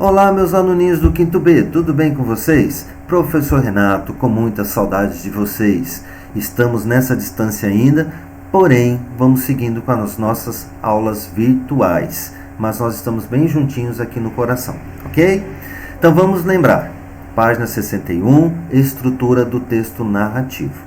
Olá, meus aluninhos do quinto B, tudo bem com vocês? Professor Renato, com muitas saudades de vocês. Estamos nessa distância ainda, porém, vamos seguindo com as nossas aulas virtuais. Mas nós estamos bem juntinhos aqui no coração, ok? Então vamos lembrar, página 61, estrutura do texto narrativo.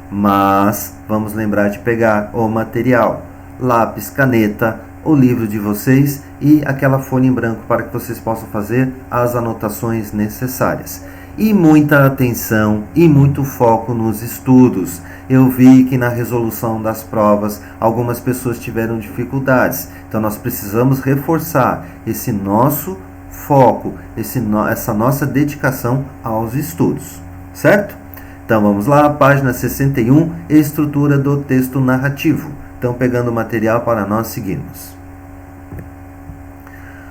Mas vamos lembrar de pegar o material, lápis, caneta, o livro de vocês e aquela folha em branco para que vocês possam fazer as anotações necessárias. E muita atenção e muito foco nos estudos. Eu vi que na resolução das provas algumas pessoas tiveram dificuldades. Então nós precisamos reforçar esse nosso foco, essa nossa dedicação aos estudos, certo? Então vamos lá, página 61, estrutura do texto narrativo. Então, pegando o material para nós seguirmos.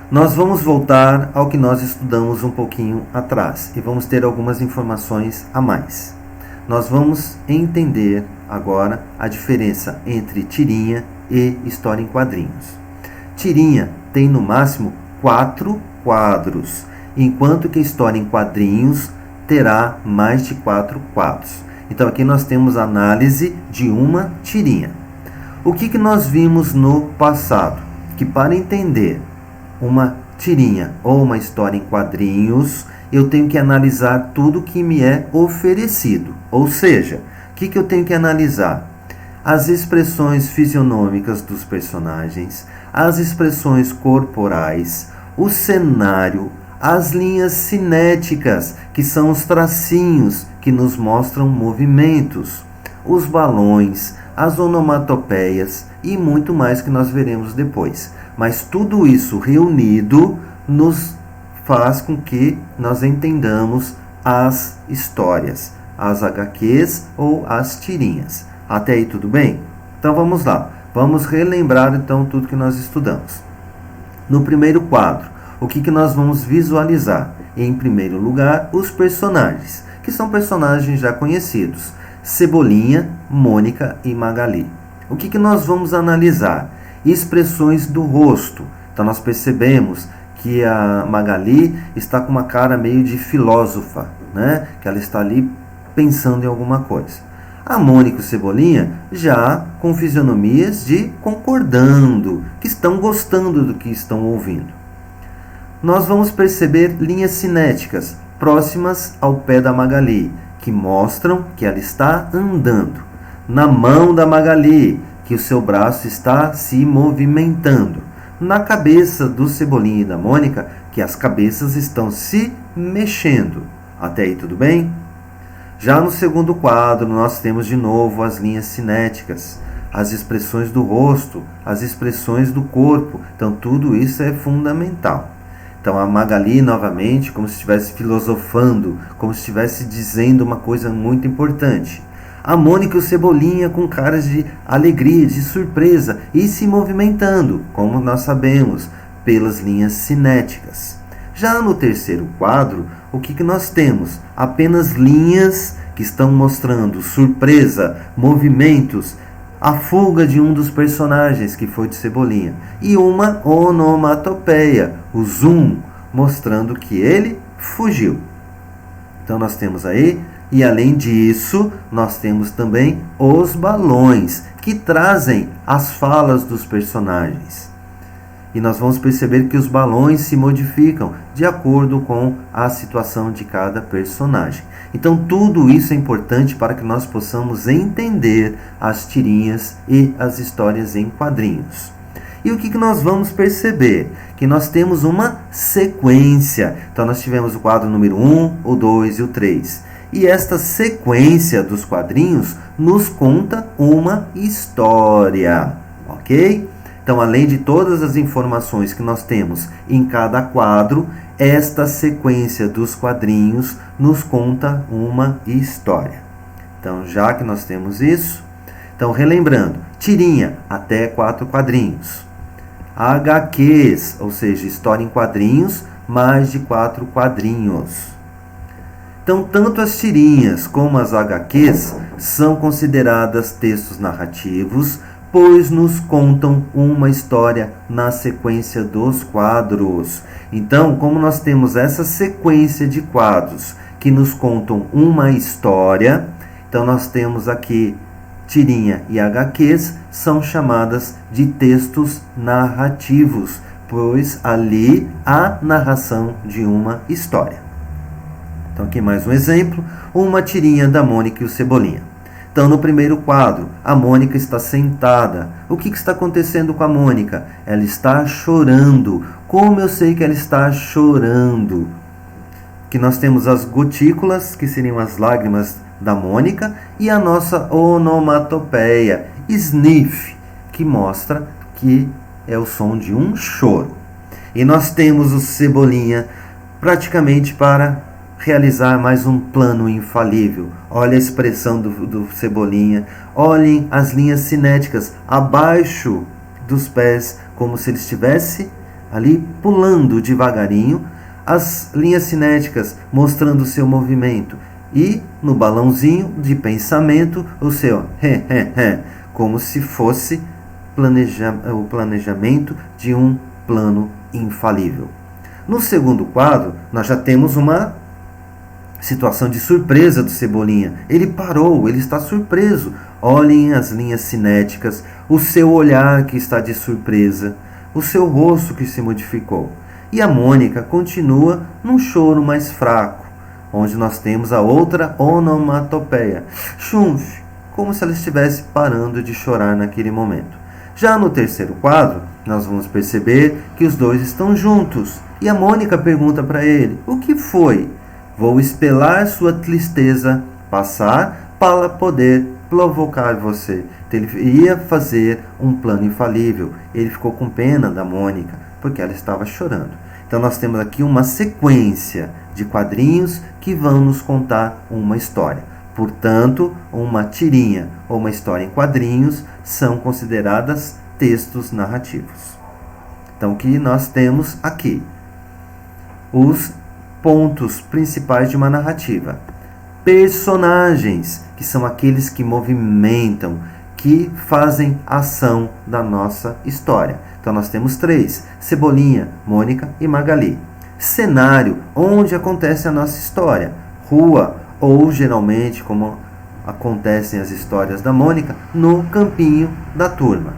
Nós vamos voltar ao que nós estudamos um pouquinho atrás e vamos ter algumas informações a mais. Nós vamos entender agora a diferença entre tirinha e história em quadrinhos. Tirinha tem no máximo 4 quadros, enquanto que história em quadrinhos terá mais de 4 quadros. Então, aqui nós temos a análise de uma tirinha. O que nós vimos no passado? Que para entender uma tirinha ou uma história em quadrinhos, eu tenho que analisar tudo que me é oferecido. Ou seja, o que eu tenho que analisar? As expressões fisionômicas dos personagens, as expressões corporais, o cenário, as linhas cinéticas, que são os tracinhos que nos mostram movimentos, os balões, as onomatopeias e muito mais que nós veremos depois. Mas tudo isso reunido nos faz com que nós entendamos as histórias, as HQs ou as tirinhas. Até aí tudo bem? Então vamos lá. Vamos relembrar então tudo que nós estudamos. No primeiro quadro, o que nós vamos visualizar? Em primeiro lugar, os personagens, que são personagens já conhecidos. Cebolinha, Mônica e Magali. O que nós vamos analisar? Expressões do rosto. Então nós percebemos que a Magali está com uma cara meio de filósofa, né? Que ela está ali pensando em alguma coisa. A Mônica e o Cebolinha já com fisionomias de concordando, que estão gostando do que estão ouvindo. Nós vamos perceber linhas cinéticas próximas ao pé da Magali, que mostram que ela está andando. Na mão da Magali, que o seu braço está se movimentando. Na cabeça do Cebolinha e da Mônica, que as cabeças estão se mexendo. Até aí tudo bem? Já no segundo quadro, nós temos de novo as linhas cinéticas, as expressões do rosto, as expressões do corpo. Então tudo isso é fundamental. Então a Magali novamente, como se estivesse filosofando, como se estivesse dizendo uma coisa muito importante. A Mônica e o Cebolinha com caras de alegria, de surpresa e se movimentando, como nós sabemos, pelas linhas cinéticas. Já no terceiro quadro, o que nós temos? Apenas linhas que estão mostrando surpresa, movimentos, a fuga de um dos personagens, que foi de Cebolinha, e uma onomatopeia, o zoom, mostrando que ele fugiu. Então nós temos aí, e além disso, nós temos também os balões, que trazem as falas dos personagens. E nós vamos perceber que os balões se modificam de acordo com a situação de cada personagem. Então tudo isso é importante para que nós possamos entender as tirinhas e as histórias em quadrinhos. E o que nós vamos perceber? Que nós temos uma sequência. Então nós tivemos o quadro número 1, o 2 e o 3. E esta sequência dos quadrinhos nos conta uma história, ok? Então, além de todas as informações que nós temos em cada quadro, esta sequência dos quadrinhos nos conta uma história. Então, já que nós temos isso, então relembrando, tirinha até 4 quadrinhos. HQs, ou seja, história em quadrinhos, mais de 4 quadrinhos. Então, tanto as tirinhas como as HQs são consideradas textos narrativos pois nos contam uma história na sequência dos quadros. Então, como nós temos essa sequência de quadros que nos contam uma história, então nós temos aqui tirinha e HQs são chamadas de textos narrativos, pois ali há narração de uma história. Então aqui mais um exemplo, uma tirinha da Mônica e o Cebolinha. Então no primeiro quadro, a Mônica está sentada. O que está acontecendo com a Mônica? Ela está chorando. Como eu sei que ela está chorando? Que nós temos as gotículas, que seriam as lágrimas da Mônica, e a nossa onomatopeia, sniff, que mostra que é o som de um choro. E nós temos o Cebolinha praticamente para realizar mais um plano infalível. Olha a expressão do Cebolinha, olhem as linhas cinéticas abaixo dos pés, como se ele estivesse ali pulando devagarinho, as linhas cinéticas mostrando o seu movimento, e no balãozinho de pensamento o seu como se fosse o planejamento de um plano infalível. No segundo quadro, nós já temos uma situação de surpresa do Cebolinha. Ele parou, ele está surpreso. Olhem as linhas cinéticas, o seu olhar que está de surpresa, o seu rosto que se modificou. E a Mônica continua num choro mais fraco, onde nós temos a outra onomatopeia, chunf, como se ela estivesse parando de chorar naquele momento. Já no terceiro quadro, nós vamos perceber que os dois estão juntos. E a Mônica pergunta para ele, o que foi? Vou esperar sua tristeza passar para poder provocar você. Então, ele ia fazer um plano infalível. Ele ficou com pena da Mônica, porque ela estava chorando. Então nós temos aqui uma sequência de quadrinhos que vão nos contar uma história. Portanto, uma tirinha ou uma história em quadrinhos são consideradas textos narrativos. Então o que nós temos aqui? Os pontos principais de uma narrativa. Personagens, que são aqueles que movimentam, que fazem ação da nossa história. Então nós temos 3, Cebolinha, Mônica e Magali. Cenário, onde acontece a nossa história. Rua, ou geralmente, como acontecem as histórias da Mônica, no campinho da turma.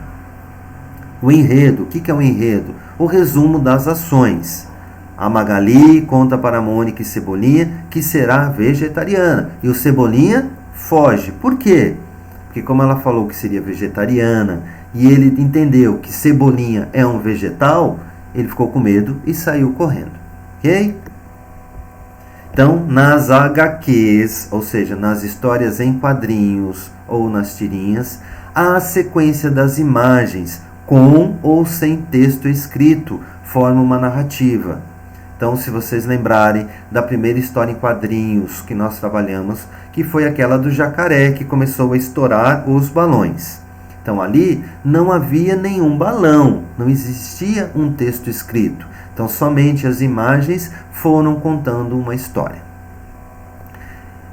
O enredo, o que é o enredo? O resumo das ações. A Magali conta para a Mônica e Cebolinha que será vegetariana. E o Cebolinha foge. Por quê? Porque como ela falou que seria vegetariana e ele entendeu que Cebolinha é um vegetal, ele ficou com medo e saiu correndo. Ok? Então, nas HQs, ou seja, nas histórias em quadrinhos ou nas tirinhas, há a sequência das imagens, com ou sem texto escrito, forma uma narrativa. Então, se vocês lembrarem da primeira história em quadrinhos que nós trabalhamos, que foi aquela do jacaré que começou a estourar os balões. Então, ali não havia nenhum balão, não existia um texto escrito. Então, somente as imagens foram contando uma história.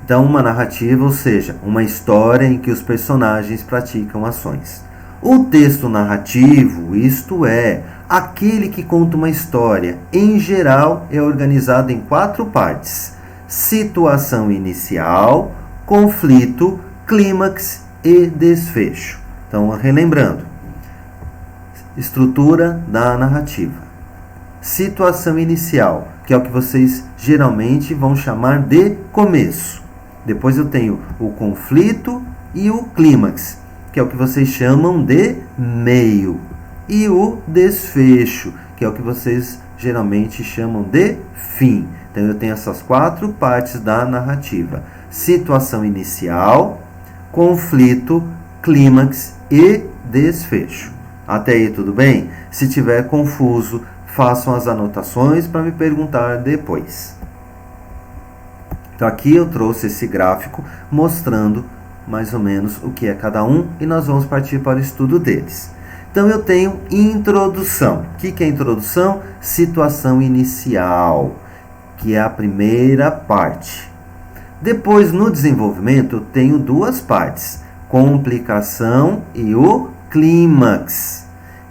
Então, uma narrativa, ou seja, uma história em que os personagens praticam ações. O texto narrativo, isto é, aquele que conta uma história, em geral, é organizado em 4 partes: situação inicial, conflito, clímax e desfecho. Então, relembrando, estrutura da narrativa. Situação inicial, que é o que vocês geralmente vão chamar de começo. Depois eu tenho o conflito e o clímax, que é o que vocês chamam de meio. E o desfecho, que é o que vocês geralmente chamam de fim. Então eu tenho essas 4 partes da narrativa: situação inicial, conflito, clímax e desfecho. Até aí tudo bem? Se tiver confuso, façam as anotações para me perguntar depois. Então aqui eu trouxe esse gráfico mostrando mais ou menos o que é cada um e nós vamos partir para o estudo deles. Então eu tenho introdução. O que é introdução? Situação inicial, que é a primeira parte. Depois, no desenvolvimento, eu tenho 2 partes: complicação e o clímax.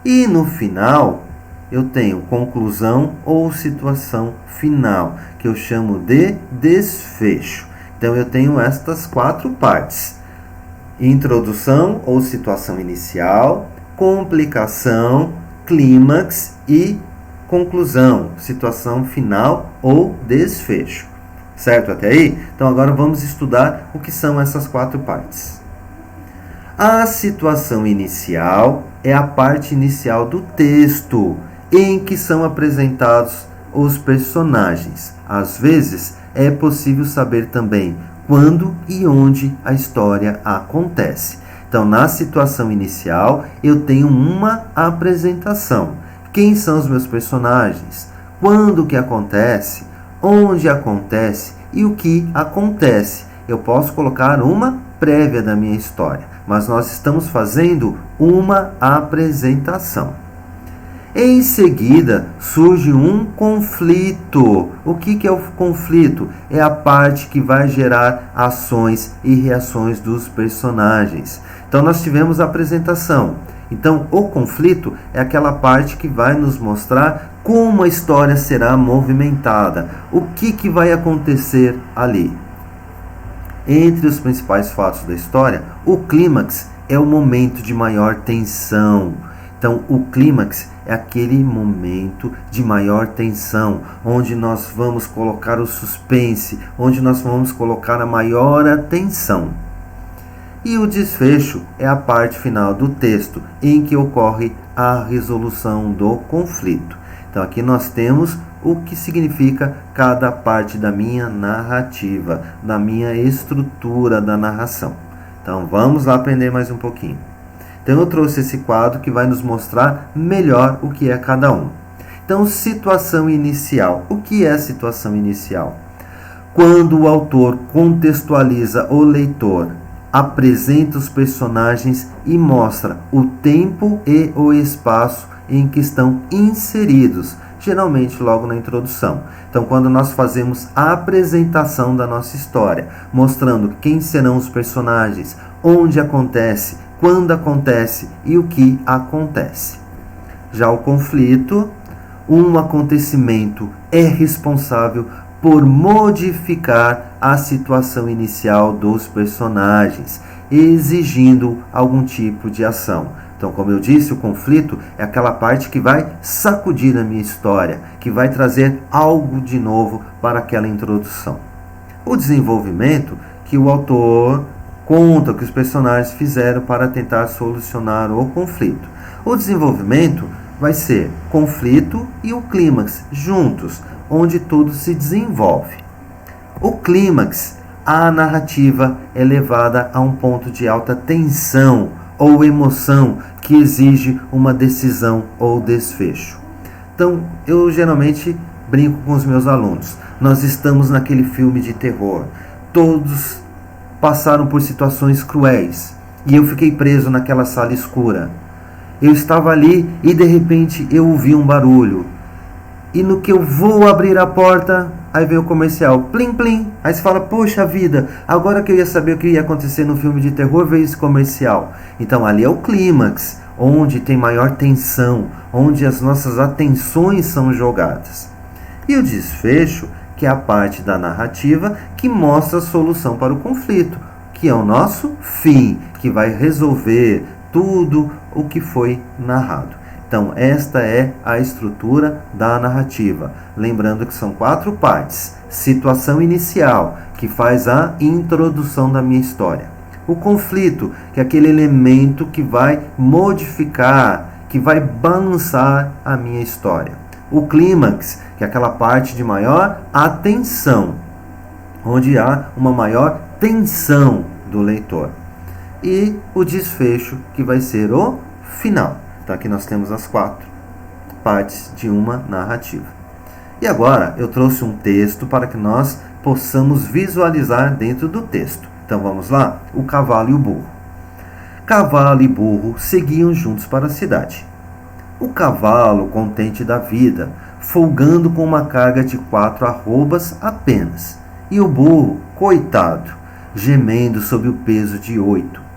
E no final, eu tenho conclusão ou situação final, que eu chamo de desfecho. Então, eu tenho estas 4 partes: introdução ou situação inicial, complicação, clímax e conclusão, situação final ou desfecho. Certo até aí? Então agora vamos estudar o que são essas 4 partes. A situação inicial é a parte inicial do texto, em que são apresentados os personagens. Às vezes, é possível saber também quando e onde a história acontece. Então, na situação inicial, eu tenho uma apresentação. Quem são os meus personagens? Quando que acontece? Onde acontece? E o que acontece? Eu posso colocar uma prévia da minha história, mas nós estamos fazendo uma apresentação. Em seguida, surge um conflito. O que é o conflito? É a parte que vai gerar ações e reações dos personagens. Então, nós tivemos a apresentação. Então, o conflito é aquela parte que vai nos mostrar como a história será movimentada. O que vai acontecer ali? Entre os principais fatos da história, o clímax é o momento de maior tensão. Então, o clímax é aquele momento de maior tensão, onde nós vamos colocar o suspense, onde nós vamos colocar a maior atenção. E o desfecho é a parte final do texto, em que ocorre a resolução do conflito. Então, aqui nós temos o que significa cada parte da minha narrativa, da minha estrutura da narração. Então, vamos lá aprender mais um pouquinho. Então, eu trouxe esse quadro que vai nos mostrar melhor o que é cada um. Então, situação inicial. O que é situação inicial? Quando o autor contextualiza o leitor, apresenta os personagens e mostra o tempo e o espaço em que estão inseridos, geralmente logo na introdução. Então, quando nós fazemos a apresentação da nossa história, mostrando quem serão os personagens, onde acontece, quando acontece e o que acontece. Já o conflito, um acontecimento é responsável por modificar a situação inicial dos personagens, exigindo algum tipo de ação. Então, como eu disse, o conflito é aquela parte que vai sacudir a minha história, que vai trazer algo de novo para aquela introdução. O desenvolvimento, que o autor conta que os personagens fizeram para tentar solucionar o conflito. O desenvolvimento vai ser conflito e o clímax juntos, onde tudo se desenvolve. O clímax, a narrativa é levada a um ponto de alta tensão ou emoção que exige uma decisão ou desfecho. Então, eu geralmente brinco com os meus alunos. Nós estamos naquele filme de terror. Todos passaram por situações cruéis e eu fiquei preso naquela sala escura. Eu estava ali e de repente eu ouvi um barulho. E no que eu vou abrir a porta, aí vem o comercial, plim plim. Aí você fala, poxa vida, agora que eu ia saber o que ia acontecer no filme de terror, veio esse comercial. Então ali é o clímax, onde tem maior tensão, onde as nossas atenções são jogadas. E o desfecho, que é a parte da narrativa que mostra a solução para o conflito, que é o nosso fim, que vai resolver tudo o que foi narrado. Então, esta é a estrutura da narrativa. Lembrando que são 4 partes. Situação inicial, que faz a introdução da minha história. O conflito, que é aquele elemento que vai modificar, que vai balançar a minha história. O clímax, que é aquela parte de maior atenção, onde há uma maior tensão do leitor. E o desfecho, que vai ser o final. Então, aqui nós temos as 4 partes de uma narrativa. E agora, eu trouxe um texto para que nós possamos visualizar dentro do texto. Então, vamos lá? O cavalo e o burro. Cavalo e burro seguiam juntos para a cidade. O cavalo, contente da vida, folgando com uma carga de 4 arrobas apenas. E o burro, coitado, gemendo sob o peso de 8.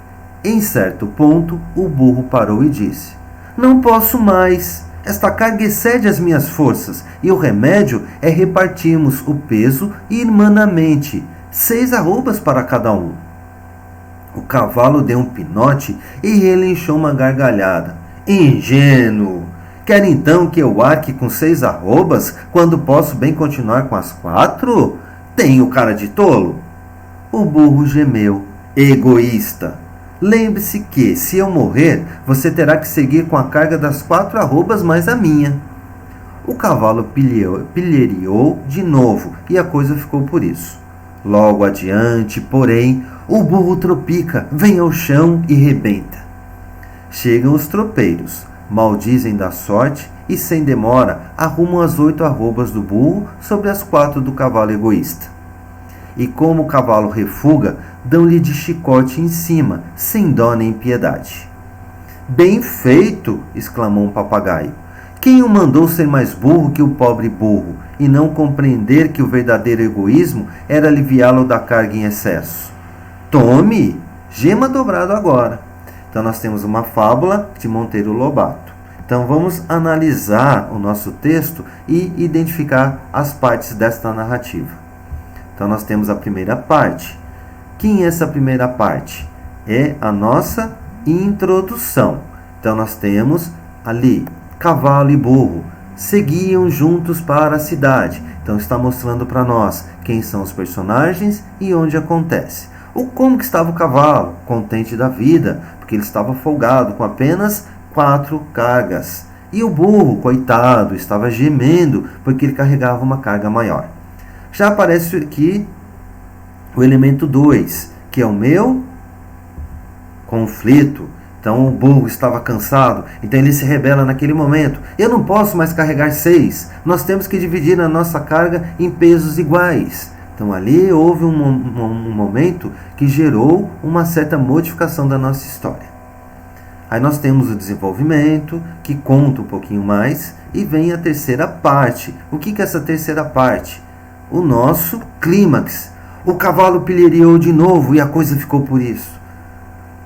Em certo ponto, o burro parou e disse: Não posso mais. Esta carga excede as minhas forças, e o remédio é repartirmos o peso irmanamente, 6 arrobas para cada um. O cavalo deu um pinote e relinchou uma gargalhada. Ingênuo! Quer então que eu arque com 6 arrobas, quando posso bem continuar com as 4? Tenho cara de tolo? O burro gemeu. Egoísta! Lembre-se que, se eu morrer, você terá que seguir com a carga das 4 arrobas mais a minha. O cavalo pilheriou de novo e a coisa ficou por isso. Logo adiante, porém, o burro tropica, vem ao chão e rebenta. Chegam os tropeiros, maldizem da sorte e, sem demora, arrumam as 8 arrobas do burro sobre as 4 do cavalo egoísta. E como o cavalo refuga, dão-lhe de chicote em cima, sem dó nem piedade. Bem feito! Exclamou um papagaio. Quem o mandou ser mais burro que o pobre burro, e não compreender que o verdadeiro egoísmo era aliviá-lo da carga em excesso? Tome! Gema dobrado agora. Então nós temos uma fábula de Monteiro Lobato. Então vamos analisar o nosso texto e identificar as partes desta narrativa. Então nós temos a primeira parte. Quem é essa primeira parte? É a nossa introdução. Então nós temos ali cavalo e burro seguiam juntos para a cidade. Então está mostrando para nós quem são os personagens e onde acontece. Como que estava o cavalo? Contente da vida, porque ele estava folgado com apenas 4 cargas. E o burro, coitado, estava gemendo porque ele carregava uma carga maior. Já aparece aqui o elemento 2, que é o meu conflito. Então o burro estava cansado, então ele se rebela naquele momento. Eu não posso mais carregar 6, nós temos que dividir a nossa carga em pesos iguais. Então ali houve um momento que gerou uma certa modificação da nossa história. Aí nós temos o desenvolvimento, que conta um pouquinho mais, e vem a terceira parte. O que é essa terceira parte? O nosso clímax. O cavalo pilheriou de novo e a coisa ficou por isso.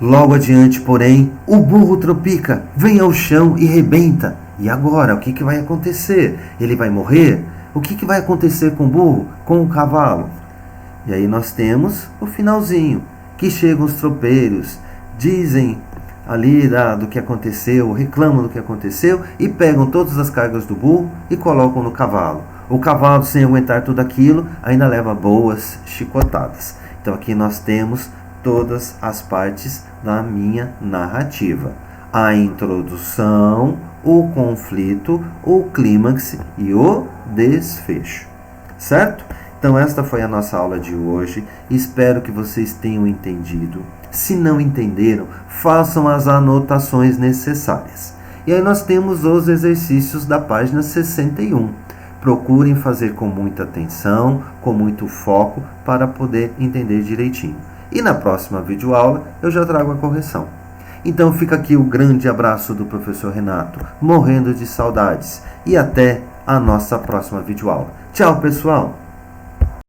Logo adiante, porém, o burro tropica, vem ao chão e rebenta. E agora, o que vai acontecer? Ele vai morrer? O que vai acontecer com o burro, com o cavalo? E aí nós temos o finalzinho, que chegam os tropeiros, dizem ali do que aconteceu, reclamam do que aconteceu e pegam todas as cargas do burro e colocam no cavalo. O cavalo, sem aguentar tudo aquilo, ainda leva boas chicotadas. Então aqui nós temos todas as partes da minha narrativa. A introdução, o conflito, o clímax e o desfecho. Certo? Então esta foi a nossa aula de hoje. Espero que vocês tenham entendido. Se não entenderam, façam as anotações necessárias. E aí nós temos os exercícios da página 61. Procurem fazer com muita atenção, com muito foco, para poder entender direitinho. E na próxima videoaula eu já trago a correção. Então fica aqui o grande abraço do professor Renato, morrendo de saudades. E até a nossa próxima videoaula. Tchau, pessoal!